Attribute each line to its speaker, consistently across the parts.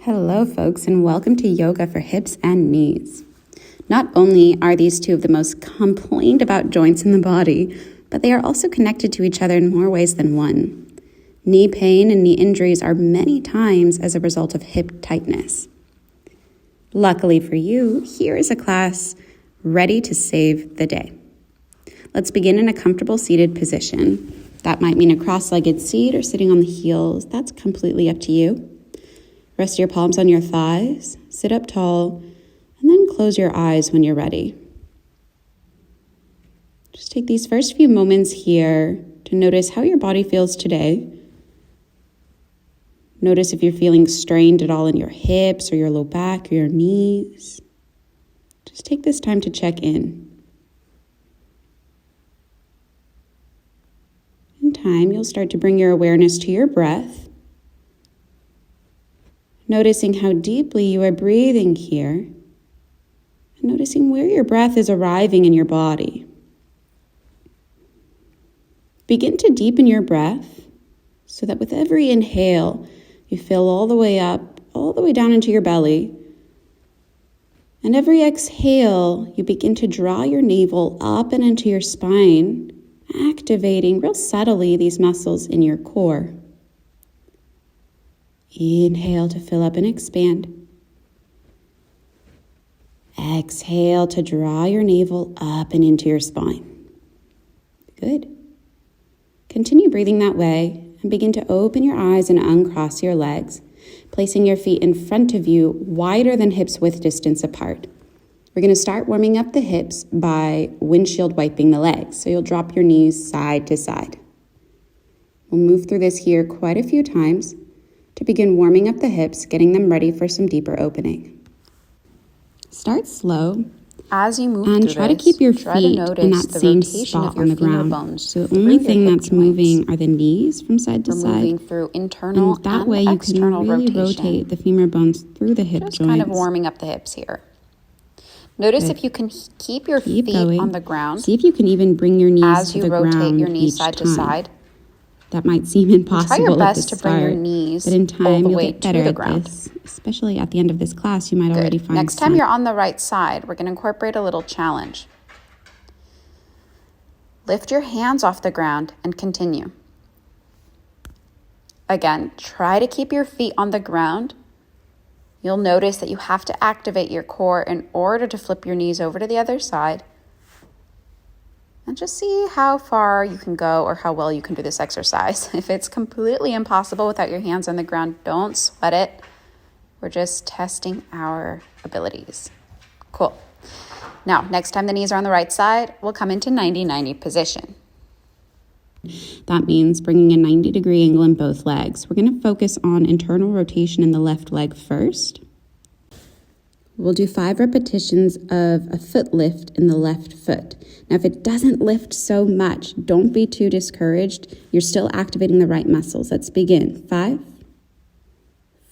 Speaker 1: Hello, folks, and welcome to Yoga for Hips and Knees. Not only are these two of the most complained about joints in the body, but they are also connected to each other in more ways than one. Knee pain and knee injuries are many times as a result of hip tightness. Luckily for you, here is a class ready to save the day. Let's begin in a comfortable seated position. That might mean a cross-legged seat or sitting on the heels. That's completely up to you. Rest your palms on your thighs, sit up tall, and then close your eyes when you're ready. Just take these first few moments here to notice how your body feels today. Notice if you're feeling strained at all in your hips or your low back or your knees. Just take this time to check in. In time, you'll start to bring your awareness to your breath. Noticing how deeply you are breathing here, and noticing where your breath is arriving in your body. Begin to deepen your breath so that with every inhale, you fill all the way up, all the way down into your belly. And every exhale, you begin to draw your navel up and into your spine, activating real subtly these muscles in your core. Inhale to fill up and expand. Exhale to draw your navel up and into your spine. Good. Continue breathing that way and begin to open your eyes and uncross your legs, placing your feet in front of you, wider than hips width distance apart. We're going to start warming up the hips by windshield wiping the legs. So you'll drop your knees side to side. We'll move through this here quite a few times to begin warming up the hips, getting them ready for some deeper opening. Start slow
Speaker 2: as you move
Speaker 1: and
Speaker 2: through
Speaker 1: try to keep your feet in that same spot on the ground. So the only thing that's moving are the knees from side to
Speaker 2: We're
Speaker 1: side.
Speaker 2: Moving through internal
Speaker 1: and that way you can really rotate the femur bones through the hip joints.
Speaker 2: Just kind of warming up the hips here. Notice if you can keep your feet on the ground.
Speaker 1: See if you can even bring your knees to the ground
Speaker 2: as you rotate your knees side to side.
Speaker 1: That might seem impossible
Speaker 2: try your best
Speaker 1: at the
Speaker 2: to bring your
Speaker 1: start,
Speaker 2: knees
Speaker 1: but in time you'll get better
Speaker 2: to the
Speaker 1: at
Speaker 2: ground.
Speaker 1: this. Especially at the end of this class, you might already find
Speaker 2: Next time you're on the right side, we're going to incorporate a little challenge. Lift your hands off the ground and continue. Again, try to keep your feet on the ground. You'll notice that you have to activate your core in order to flip your knees over to the other side. And just see how far you can go or how well you can do this exercise. If it's completely impossible without your hands on the ground, don't sweat it. We're just testing our abilities. Cool. Now, next time the knees are on the right side, we'll come into 90-90 position.
Speaker 1: That means bringing a 90-degree angle in both legs. We're going to focus on internal rotation in the left leg first. We'll do 5 repetitions of a foot lift in the left foot. Now, if it doesn't lift so much, don't be too discouraged. You're still activating the right muscles. Let's begin. 5,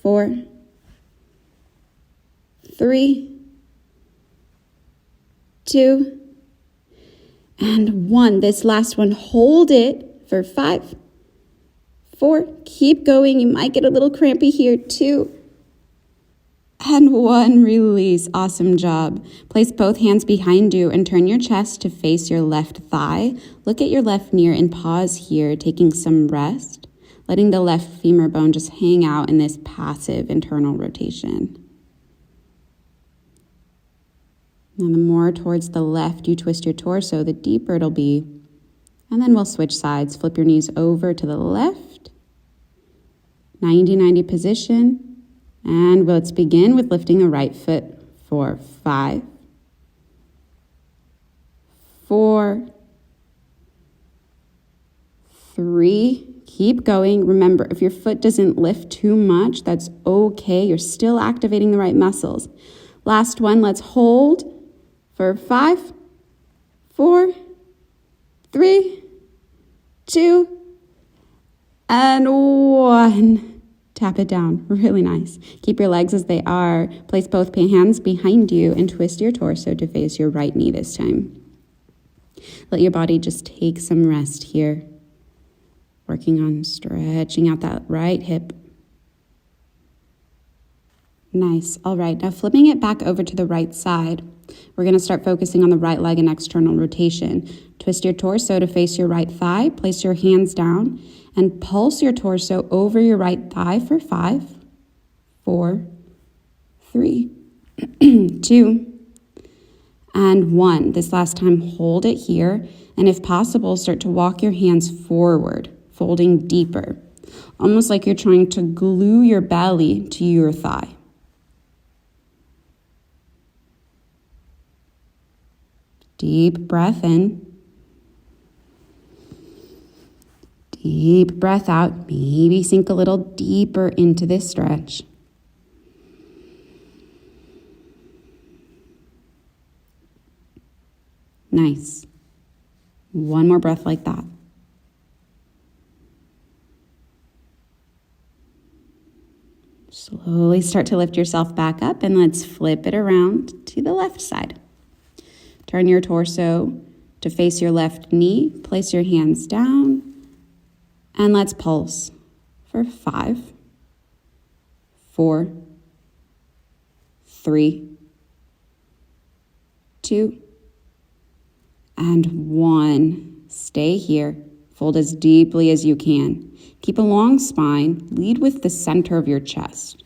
Speaker 1: 4, 3, 2, and 1. This last one, hold it for 5, 4. Keep going. You might get a little crampy here. 2. And 1, release. Awesome job. Place both hands behind you and turn your chest to face your left thigh. Look at your left knee and pause here, taking some rest, letting the left femur bone just hang out in this passive internal rotation. Now, the more towards the left you twist your torso, the deeper it'll be. And then we'll switch sides. Flip your knees over to the left. 90-90 position. And let's begin with lifting the right foot for 5, 4, 3. Keep going. Remember, if your foot doesn't lift too much, that's okay. You're still activating the right muscles. Last one, let's hold for 5, 4, 3, 2, and 1. Tap it down. Really nice. Keep your legs as they are. Place both hands behind you and twist your torso to face your right knee this time. Let your body just take some rest here. Working on stretching out that right hip. Nice. All right, now flipping it back over to the right side. We're going to start focusing on the right leg and external rotation. Twist your torso to face your right thigh. Place your hands down and pulse your torso over your right thigh for 5, 4, 3, 2, and 1. This last time, hold it here. And if possible, start to walk your hands forward, folding deeper. Almost like you're trying to glue your belly to your thigh. Deep breath in. Deep breath out. Maybe sink a little deeper into this stretch. Nice. One more breath like that. Slowly start to lift yourself back up and let's flip it around to the left side. Turn your torso to face your left knee. Place your hands down and let's pulse for 5, 4, 3, 2, and 1. Stay here. Fold as deeply as you can. Keep a long spine. Lead with the center of your chest.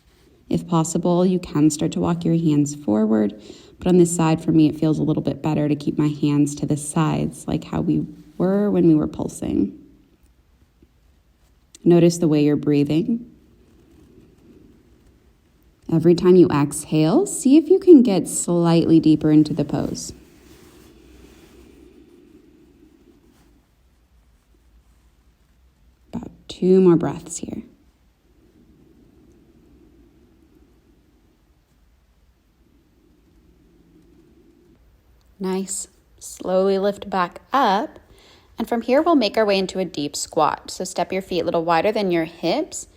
Speaker 1: If possible, you can start to walk your hands forward, but on this side, for me, it feels a little bit better to keep my hands to the sides, like how we were when we were pulsing. Notice the way you're breathing. Every time you exhale, see if you can get slightly deeper into the pose. About 2 more breaths here.
Speaker 2: Nice. Slowly lift back up. And from here, we'll make our way into a deep squat. So step your feet a little wider than your hips.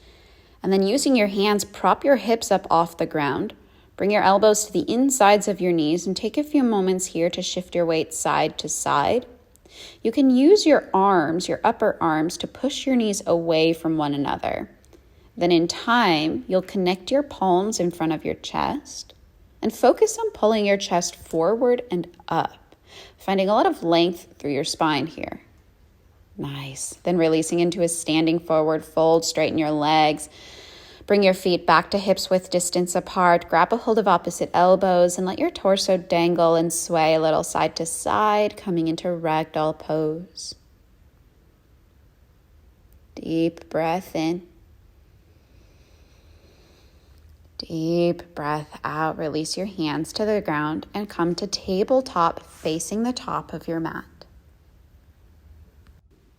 Speaker 2: And then using your hands, prop your hips up off the ground. Bring your elbows to the insides of your knees and take a few moments here to shift your weight side to side. You can use your arms, your upper arms, to push your knees away from one another. Then in time, you'll connect your palms in front of your chest and focus on pulling your chest forward and up, finding a lot of length through your spine here. Nice. Then releasing into a standing forward fold, straighten your legs. Bring your feet back to hips width distance apart. Grab a hold of opposite elbows and let your torso dangle and sway a little side to side, coming into ragdoll pose. Deep breath in. Deep breath out. Release your hands to the ground and come to tabletop facing the top of your mat.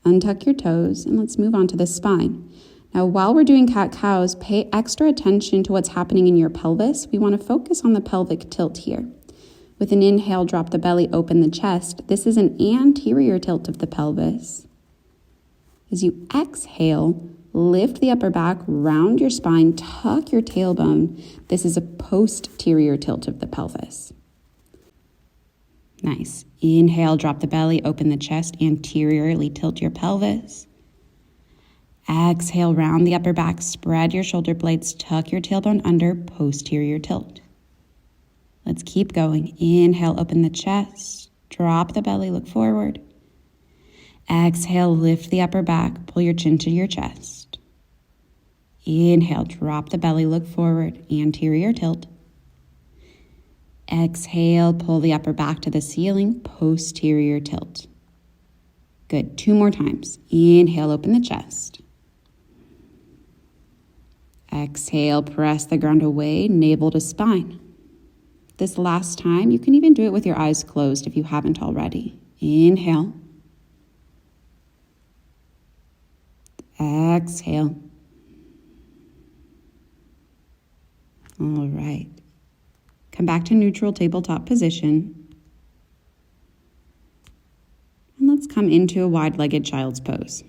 Speaker 1: Untuck your toes and let's move on to the spine. Now, while we're doing cat-cows, pay extra attention to what's happening in your pelvis. We want to focus on the pelvic tilt here. With an inhale, drop the belly, open the chest. This is an anterior tilt of the pelvis. As you exhale, lift the upper back, round your spine, tuck your tailbone. This is a posterior tilt of the pelvis. Nice. Inhale, drop the belly, open the chest, anteriorly tilt your pelvis. Exhale, round the upper back, spread your shoulder blades, tuck your tailbone under, posterior tilt. Let's keep going. Inhale, open the chest, drop the belly, look forward. Exhale, lift the upper back, pull your chin to your chest. Inhale, drop the belly, look forward, anterior tilt. Exhale, pull the upper back to the ceiling, posterior tilt. Good, 2 more times. Inhale, open the chest. Exhale, press the ground away, navel to spine. This last time, you can even do it with your eyes closed if you haven't already. Inhale. Exhale. All right. Come back to neutral tabletop position. And let's come into a wide-legged child's pose.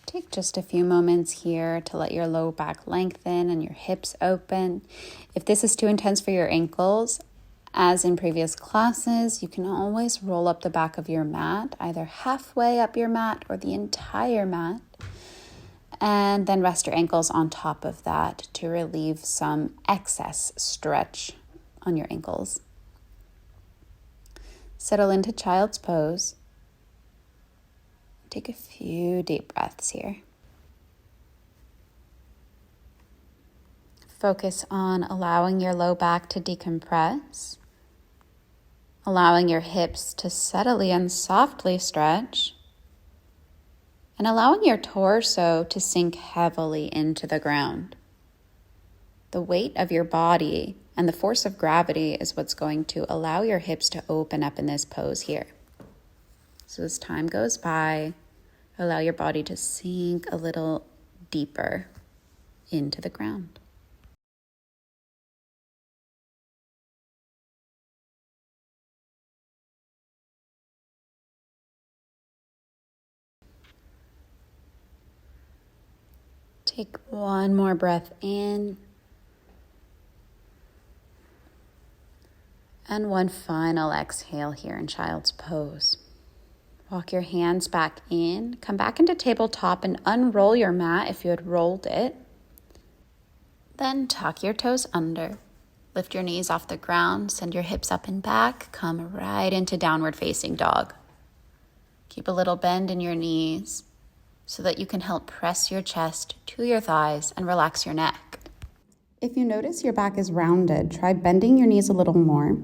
Speaker 2: Take just a few moments here to let your low back lengthen and your hips open. If this is too intense for your ankles, as in previous classes, you can always roll up the back of your mat, either halfway up your mat or the entire mat. And then rest your ankles on top of that to relieve some excess stretch on your ankles. Settle into child's pose. Take a few deep breaths here. Focus on allowing your low back to decompress, allowing your hips to subtly and softly stretch, and allowing your torso to sink heavily into the ground. The weight of your body and the force of gravity is what's going to allow your hips to open up in this pose here. So as time goes by, allow your body to sink a little deeper into the ground. Take one more breath in and one final exhale here in child's pose. Walk your hands back in, come back into tabletop and unroll your mat if you had rolled it. Then tuck your toes under, lift your knees off the ground, send your hips up and back, come right into downward facing dog. Keep a little bend in your knees so that you can help press your chest to your thighs and relax your neck.
Speaker 1: If you notice your back is rounded, try bending your knees a little more.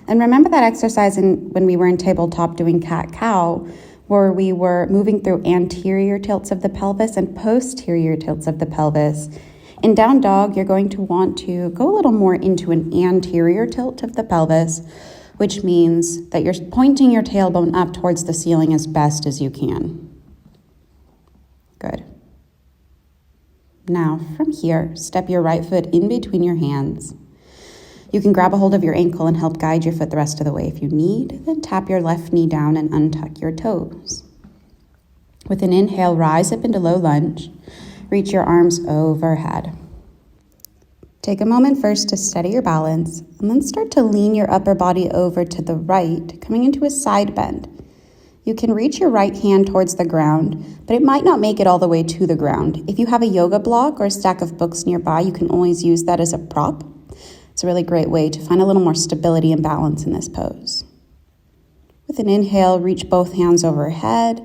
Speaker 1: And remember that exercise when we were in tabletop doing cat-cow, where we were moving through anterior tilts of the pelvis and posterior tilts of the pelvis. In down dog, you're going to want to go a little more into an anterior tilt of the pelvis, which means that you're pointing your tailbone up towards the ceiling as best as you can. Good. Now, from here, step your right foot in between your hands. You can grab a hold of your ankle and help guide your foot the rest of the way if you need, then tap your left knee down and untuck your toes. With an inhale, rise up into low lunge. Reach your arms overhead. Take a moment first to steady your balance, and then start to lean your upper body over to the right, coming into a side bend. You can reach your right hand towards the ground, but it might not make it all the way to the ground. If you have a yoga block or a stack of books nearby, you can always use that as a prop. It's a really great way to find a little more stability and balance in this pose. With an inhale, reach both hands overhead.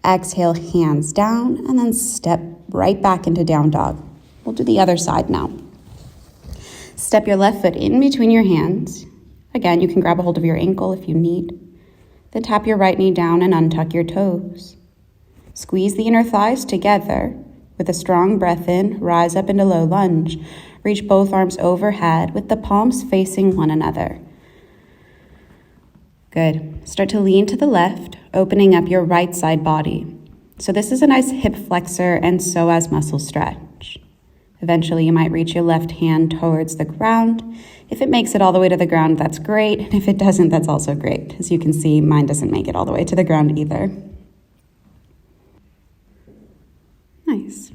Speaker 1: Exhale, hands down, and then step right back into down dog. We'll do the other side now. Step your left foot in between your hands. Again, you can grab a hold of your ankle if you need. Then tap your right knee down and untuck your toes. Squeeze the inner thighs together. With a strong breath in, rise up into low lunge. Reach both arms overhead with the palms facing one another. Good. Start to lean to the left, opening up your right side body. So this is a nice hip flexor and psoas muscle stretch. Eventually, you might reach your left hand towards the ground. If it makes it all the way to the ground, that's great. And if it doesn't, that's also great. As you can see, mine doesn't make it all the way to the ground either. Nice.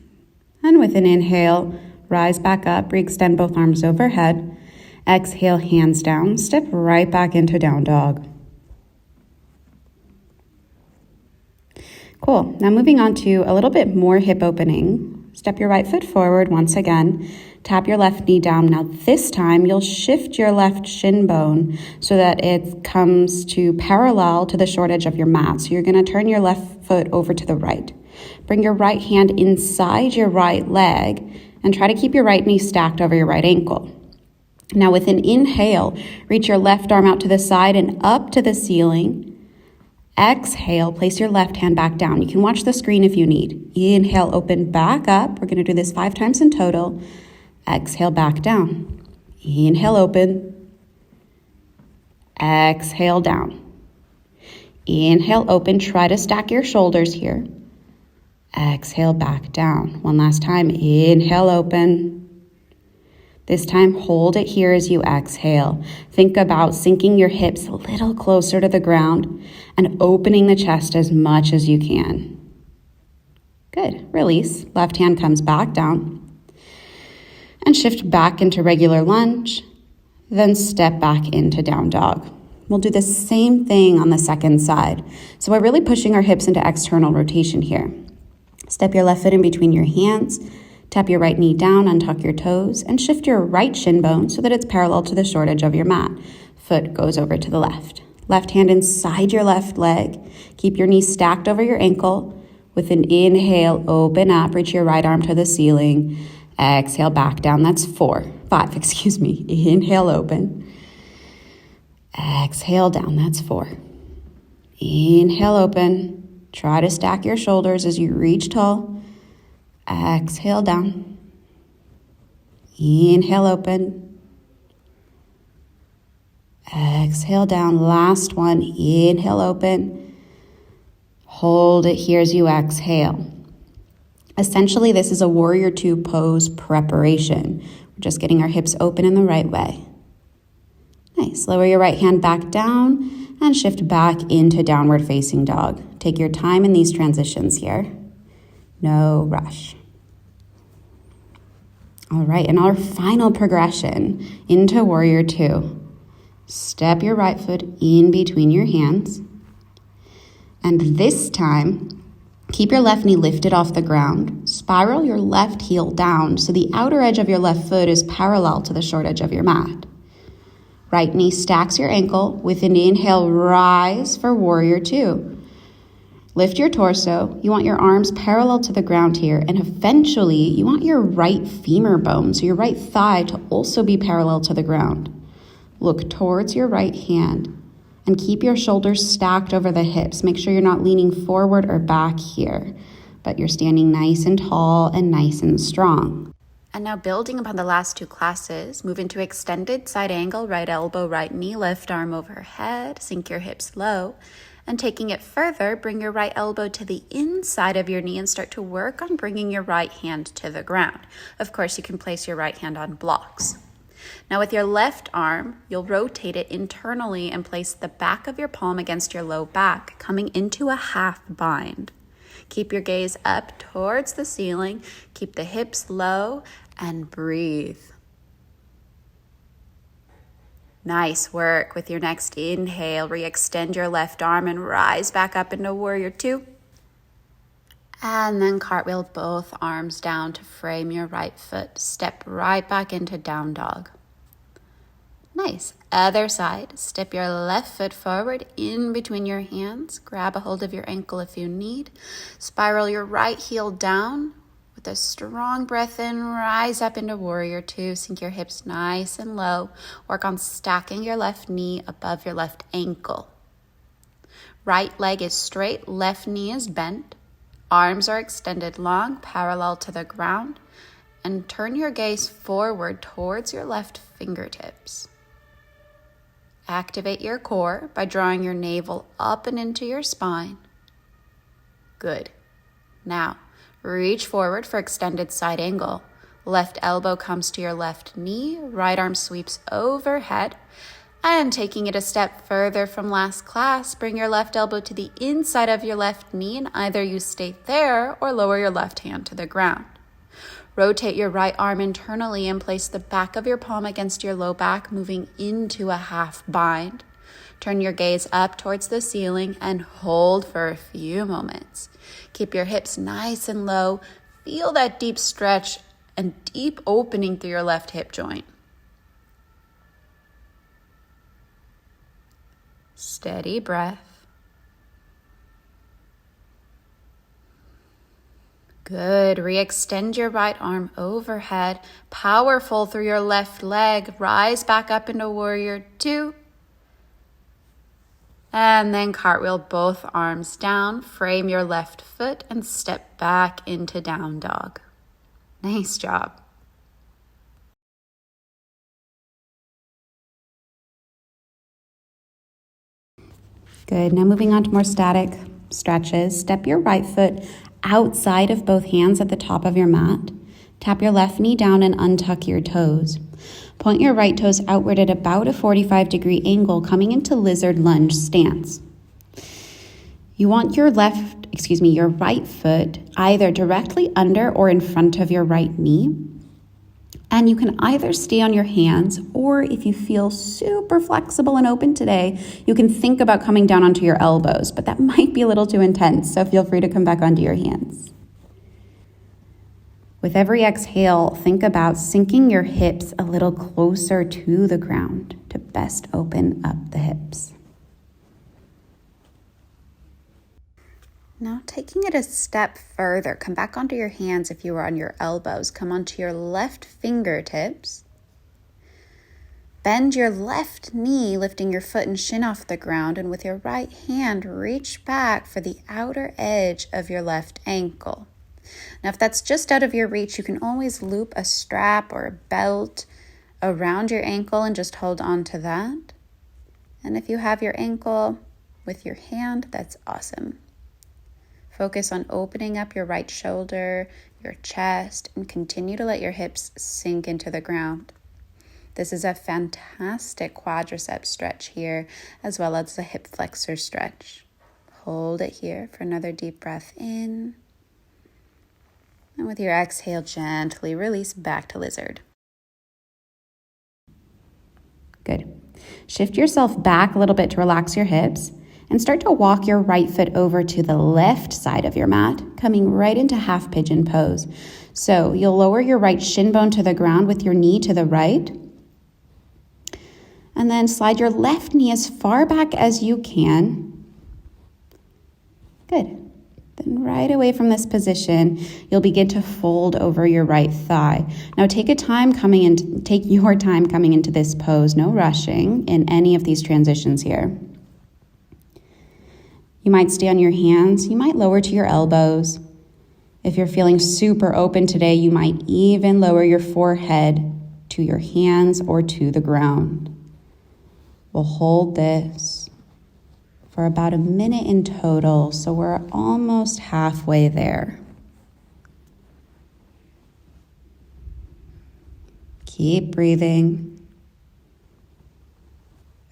Speaker 1: And with an inhale, rise back up, re-extend both arms overhead. Exhale, hands down, step right back into down dog. Cool. Now moving on to a little bit more hip opening. Step your right foot forward once again. Tap your left knee down. Now this time you'll shift your left shin bone so that it comes to parallel to the short edge of your mat. So you're going to turn your left foot over to the right. Bring your right hand inside your right leg and try to keep your right knee stacked over your right ankle. Now with an inhale, reach your left arm out to the side and up to the ceiling. Exhale, place your left hand back down. You can watch the screen if you need. Inhale, open back up. We're going to do this 5 times in total. Exhale, back down. Inhale, open. Exhale, down. Inhale, open. Try to stack your shoulders here. Exhale, back down. One last time. Inhale, open. This time, hold it here as you exhale. Think about sinking your hips a little closer to the ground and opening the chest as much as you can. Good. Release. Left hand comes back down. And shift back into regular lunge. Then step back into down dog. We'll do the same thing on the second side. So we're really pushing our hips into external rotation here. Step your left foot in between your hands, tap your right knee down, untuck your toes, and shift your right shin bone so that it's parallel to the short edge of your mat. Foot goes over to the left. Left hand inside your left leg. Keep your knee stacked over your ankle. With an inhale, open up, reach your right arm to the ceiling. Exhale, back down. That's 5. Inhale, open. Exhale, down. That's 4. Inhale, open. Try to stack your shoulders as you reach tall. Exhale, down. Inhale, open. Exhale, down. Last one. Inhale, open. Hold it here as you exhale. Essentially, this is a Warrior Two pose preparation. We're just getting our hips open in the right way. Nice. Lower your right hand back down and shift back into downward facing dog. Take your time in these transitions here. No rush. All right, and our final progression into Warrior Two. Step your right foot in between your hands. And this time, keep your left knee lifted off the ground. Spiral your left heel down so the outer edge of your left foot is parallel to the short edge of your mat. Right knee stacks your ankle. With an inhale, rise for Warrior Two. Lift your torso. You want your arms parallel to the ground here, and eventually you want your right femur bone, so your right thigh, to also be parallel to the ground. Look towards your right hand and keep your shoulders stacked over the hips. Make sure you're not leaning forward or back here, but you're standing nice and tall and nice and strong.
Speaker 2: And now, building upon the last two classes, move into extended side angle, right elbow, right knee, left arm overhead, sink your hips low. And taking it further, bring your right elbow to the inside of your knee and start to work on bringing your right hand to the ground. Of course, you can place your right hand on blocks. Now with your left arm, you'll rotate it internally and place the back of your palm against your low back, coming into a half bind. Keep your gaze up towards the ceiling, keep the hips low, and breathe. Nice work. With your next inhale, re-extend your left arm and rise back up into Warrior Two. And then cartwheel both arms down to frame your right foot. Step right back into down dog. Nice. Other side. Step your left foot forward in between your hands. Grab a hold of your ankle if you need. Spiral your right heel down. With a strong breath in, rise up into Warrior Two. Sink your hips nice and low. Work on stacking your left knee above your left ankle. Right leg is straight, left knee is bent. Arms are extended long, parallel to the ground. And turn your gaze forward towards your left fingertips. Activate your core by drawing your navel up and into your spine. Good. Now, reach forward for extended side angle. Left elbow comes to your left knee, right arm sweeps overhead. And taking it a step further from last class, bring your left elbow to the inside of your left knee and either you stay there or lower your left hand to the ground. Rotate your right arm internally and place the back of your palm against your low back, moving into a half bind. Turn your gaze up towards the ceiling and hold for a few moments. Keep your hips nice and low. Feel that deep stretch and deep opening through your left hip joint. Steady breath. Good. Re-extend your right arm overhead. Powerful through your left leg. Rise back up into Warrior Two. And then cartwheel both arms down. Frame your left foot and step back into down dog. Nice job.
Speaker 1: Good. Now moving on to more static stretches. Step your right foot outside of both hands at the top of your mat. Tap your left knee down and untuck your toes. Point your right toes outward at about a 45-degree angle, coming into lizard lunge stance. You want your right foot either directly under or in front of your right knee. And you can either stay on your hands, or if you feel super flexible and open today, you can think about coming down onto your elbows, but that might be a little too intense, so feel free to come back onto your hands. With every exhale, think about sinking your hips a little closer to the ground to best open up the hips.
Speaker 2: Now taking it a step further, come back onto your hands if you are on your elbows. Come onto your left fingertips. Bend your left knee, lifting your foot and shin off the ground, and with your right hand, reach back for the outer edge of your left ankle. Now, if that's just out of your reach, you can always loop a strap or a belt around your ankle and just hold on to that. And if you have your ankle with your hand, that's awesome. Focus on opening up your right shoulder, your chest, and continue to let your hips sink into the ground. This is a fantastic quadricep stretch here, as well as the hip flexor stretch. Hold it here for another deep breath in. And with your exhale, gently release back to lizard.
Speaker 1: Good. Shift yourself back a little bit to relax your hips and start to walk your right foot over to the left side of your mat, coming right into half pigeon pose. So you'll lower your right shin bone to the ground with your knee to the right. And then slide your left knee as far back as you can. Good. Then right away from this position, you'll begin to fold over your right thigh. Now take your time coming into this pose, no rushing in any of these transitions here. You might stay on your hands, you might lower to your elbows. If you're feeling super open today, you might even lower your forehead to your hands or to the ground. We'll hold this for about a minute in total, so we're almost halfway there. Keep breathing.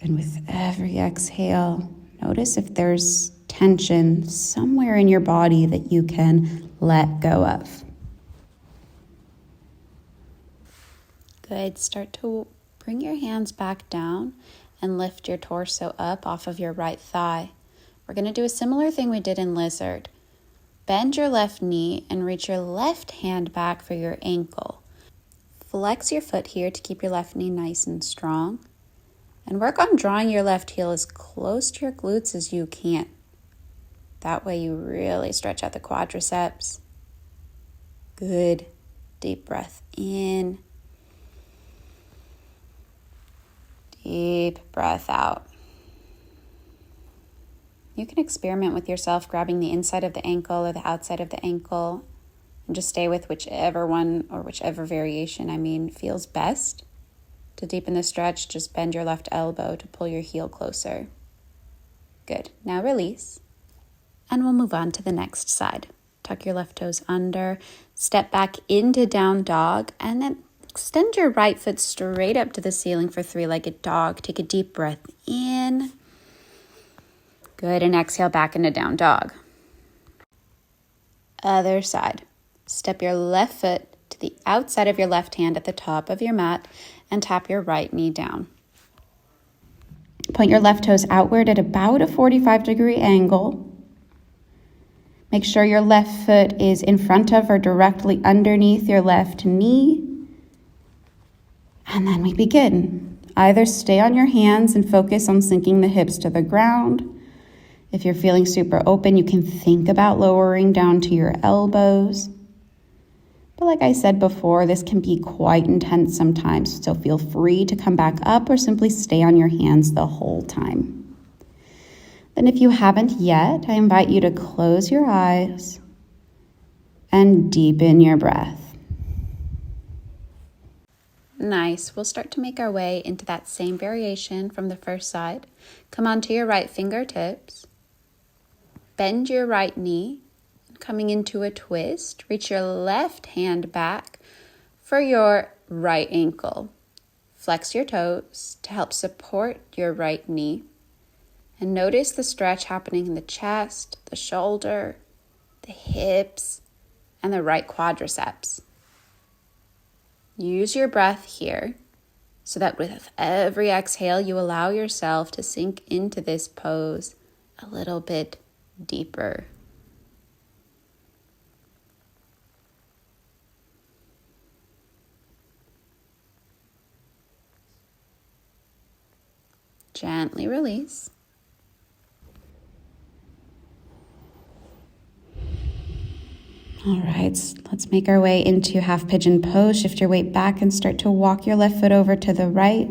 Speaker 1: And with every exhale, notice if there's tension somewhere in your body that you can let go of.
Speaker 2: Good. Start to bring your hands back down and lift your torso up off of your right thigh. We're going to do a similar thing we did in lizard. Bend your left knee and reach your left hand back for your ankle. Flex your foot here to keep your left knee nice and strong. And work on drawing your left heel as close to your glutes as you can. That way you really stretch out the quadriceps. Good. Deep breath in. Deep breath out. You can experiment with yourself grabbing the inside of the ankle or the outside of the ankle and just stay with whichever one or whichever variation feels best. To deepen the stretch, just bend your left elbow to pull your heel closer. Good. Now release. And we'll move on to the next side. Tuck your left toes under, step back into down dog, and then extend your right foot straight up to the ceiling for three-legged dog. Take a deep breath in. Good, and exhale back into down dog. Other side. Step your left foot to the outside of your left hand at the top of your mat and tap your right knee down.
Speaker 1: Point your left toes outward at about a 45-degree angle. Make sure your left foot is in front of or directly underneath your left knee. And then we begin. Either stay on your hands and focus on sinking the hips to the ground. If you're feeling super open, you can think about lowering down to your elbows. But like I said before, this can be quite intense sometimes, so feel free to come back up or simply stay on your hands the whole time. Then if you haven't yet, I invite you to close your eyes and deepen your breath.
Speaker 2: Nice. We'll start to make our way into that same variation from the first side. Come onto your right fingertips. Bend your right knee. Coming into a twist, reach your left hand back for your right ankle. Flex your toes to help support your right knee. And notice the stretch happening in the chest, the shoulder, the hips, and the right quadriceps. Use your breath here so that with every exhale, you allow yourself to sink into this pose a little bit deeper. Gently release.
Speaker 1: All right, let's make our way into half pigeon pose. Shift your weight back and start to walk your left foot over to the right.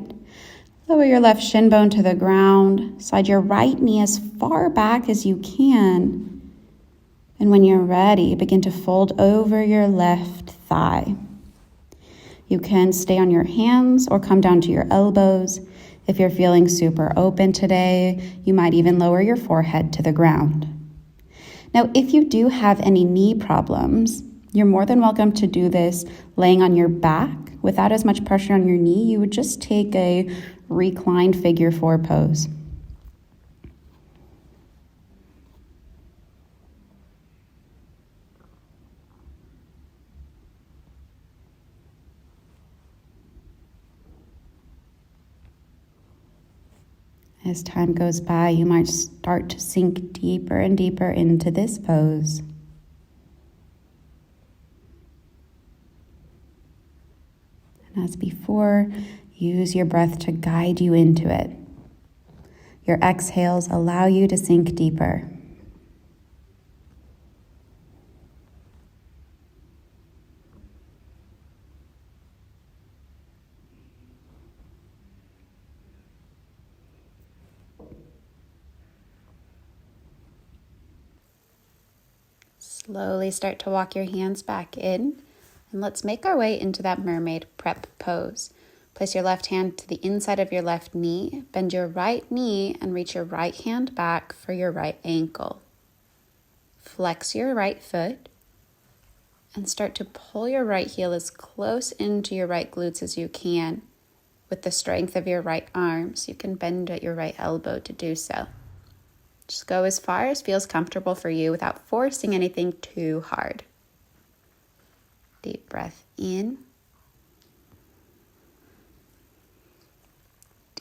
Speaker 1: Lower your left shin bone to the ground. Slide your right knee as far back as you can. And when you're ready, begin to fold over your left thigh. You can stay on your hands or come down to your elbows. If you're feeling super open today, you might even lower your forehead to the ground. Now, if you do have any knee problems, you're more than welcome to do this laying on your back without as much pressure on your knee. You would just take a reclined figure 4 pose. As time goes by, you might start to sink deeper and deeper into this pose. And as before, use your breath to guide you into it. Your exhales allow you to sink deeper.
Speaker 2: Slowly start to walk your hands back in, and let's make our way into that mermaid prep pose. Place your left hand to the inside of your left knee, bend your right knee, and reach your right hand back for your right ankle. Flex your right foot, and start to pull your right heel as close into your right glutes as you can. With the strength of your right arms, you can bend at your right elbow to do so. Just go as far as feels comfortable for you without forcing anything too hard. Deep breath in.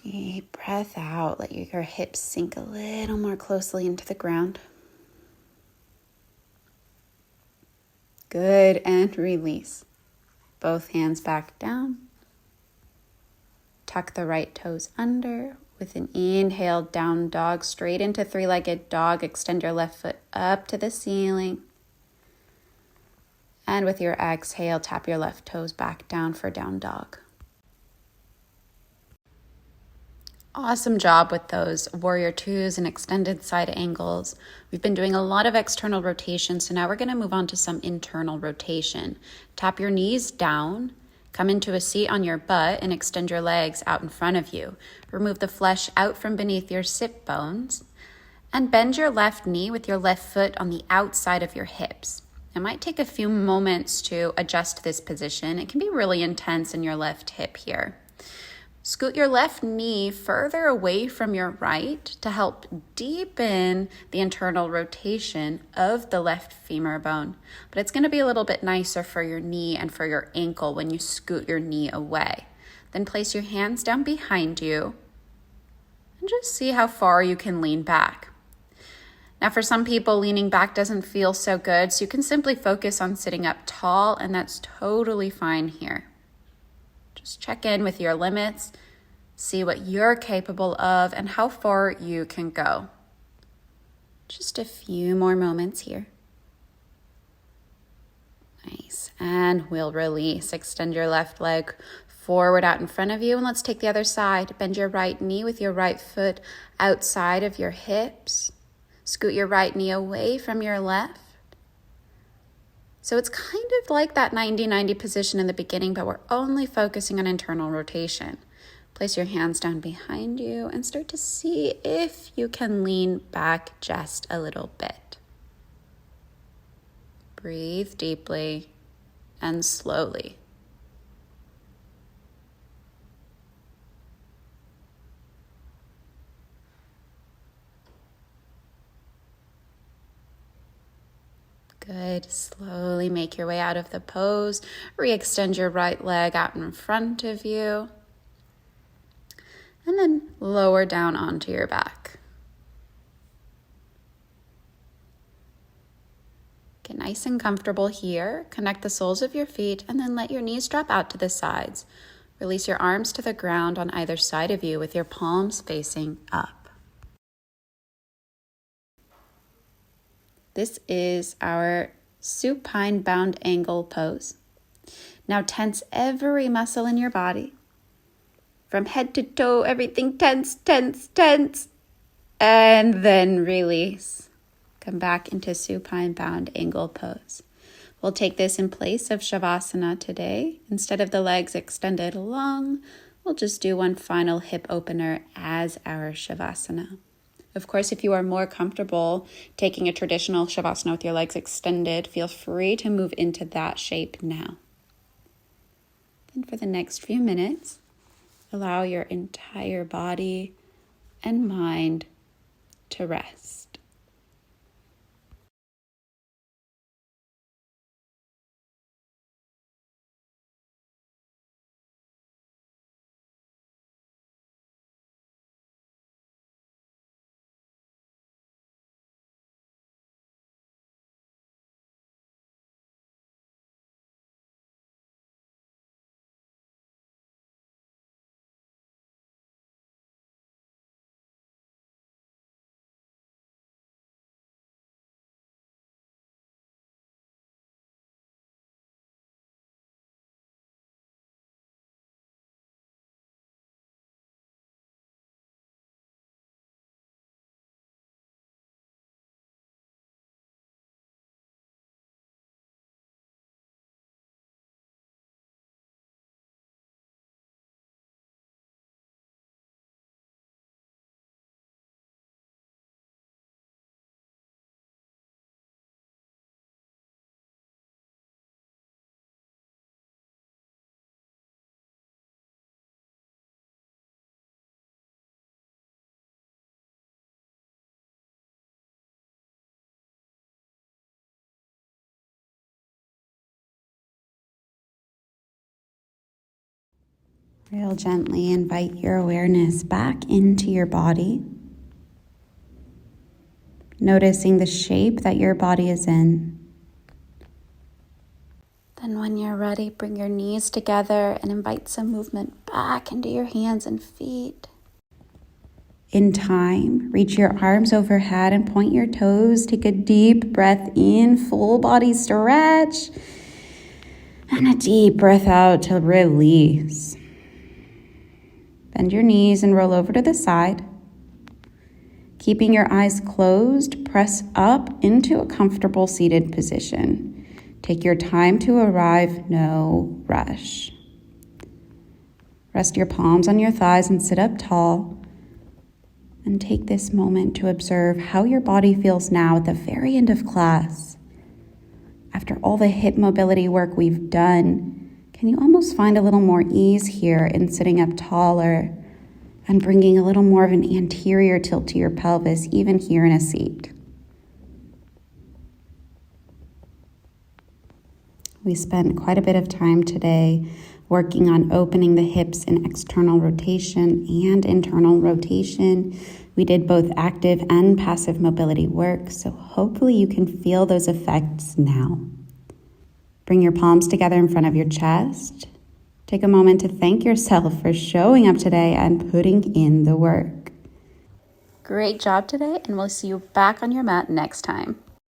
Speaker 2: Deep breath out. Let your hips sink a little more closely into the ground. Good, and release. Both hands back down. Tuck the right toes under. With an inhale, down dog, straight into three-legged dog. Extend your left foot up to the ceiling. And with your exhale, tap your left toes back down for down dog. Awesome job with those warrior twos and extended side angles. We've been doing a lot of external rotation, so now we're going to move on to some internal rotation. Tap your knees down. Come into a seat on your butt and extend your legs out in front of you. Remove the flesh out from beneath your sit bones and bend your left knee with your left foot on the outside of your hips. It might take a few moments to adjust this position. It can be really intense in your left hip here. Scoot your left knee further away from your right to help deepen the internal rotation of the left femur bone. But it's going to be a little bit nicer for your knee and for your ankle when you scoot your knee away. Then place your hands down behind you and just see how far you can lean back. Now, for some people, leaning back doesn't feel so good, so you can simply focus on sitting up tall, and that's totally fine here. Just check in with your limits, see what you're capable of, and how far you can go. Just a few more moments here. Nice. And we'll release. Extend your left leg forward out in front of you, and let's take the other side. Bend your right knee with your right foot outside of your hips. Scoot your right knee away from your left. So it's kind of like that 90-90 position in the beginning, but we're only focusing on internal rotation. Place your hands down behind you and start to see if you can lean back just a little bit. Breathe deeply and slowly. Good. Slowly make your way out of the pose. Re-extend your right leg out in front of you. And then lower down onto your back. Get nice and comfortable here. Connect the soles of your feet and then let your knees drop out to the sides. Release your arms to the ground on either side of you with your palms facing up. This is our supine bound angle pose. Now tense every muscle in your body. From head to toe, everything tense, tense, tense. And then release. Come back into supine bound angle pose. We'll take this in place of Shavasana today. Instead of the legs extended long, we'll just do one final hip opener as our Shavasana. Of course, if you are more comfortable taking a traditional Shavasana with your legs extended, feel free to move into that shape now. Then for the next few minutes, allow your entire body and mind to rest.
Speaker 1: Real gently invite your awareness back into your body, noticing the shape that your body is in.
Speaker 2: Then when you're ready, bring your knees together and invite some movement back into your hands and feet.
Speaker 1: In time, reach your arms overhead and point your toes. Take a deep breath in, full body stretch. And a deep breath out to release. Bend your knees and roll over to the side. Keeping your eyes closed, press up into a comfortable seated position. Take your time to arrive, no rush. Rest your palms on your thighs and sit up tall. And take this moment to observe how your body feels now at the very end of class. After all the hip mobility work we've done, can you almost find a little more ease here in sitting up taller and bringing a little more of an anterior tilt to your pelvis, even here in a seat? We spent quite a bit of time today working on opening the hips in external rotation and internal rotation. We did both active and passive mobility work, so hopefully you can feel those effects now. Bring your palms together in front of your chest. Take a moment to thank yourself for showing up today and putting in the work.
Speaker 2: Great job today, and we'll see you back on your mat next time.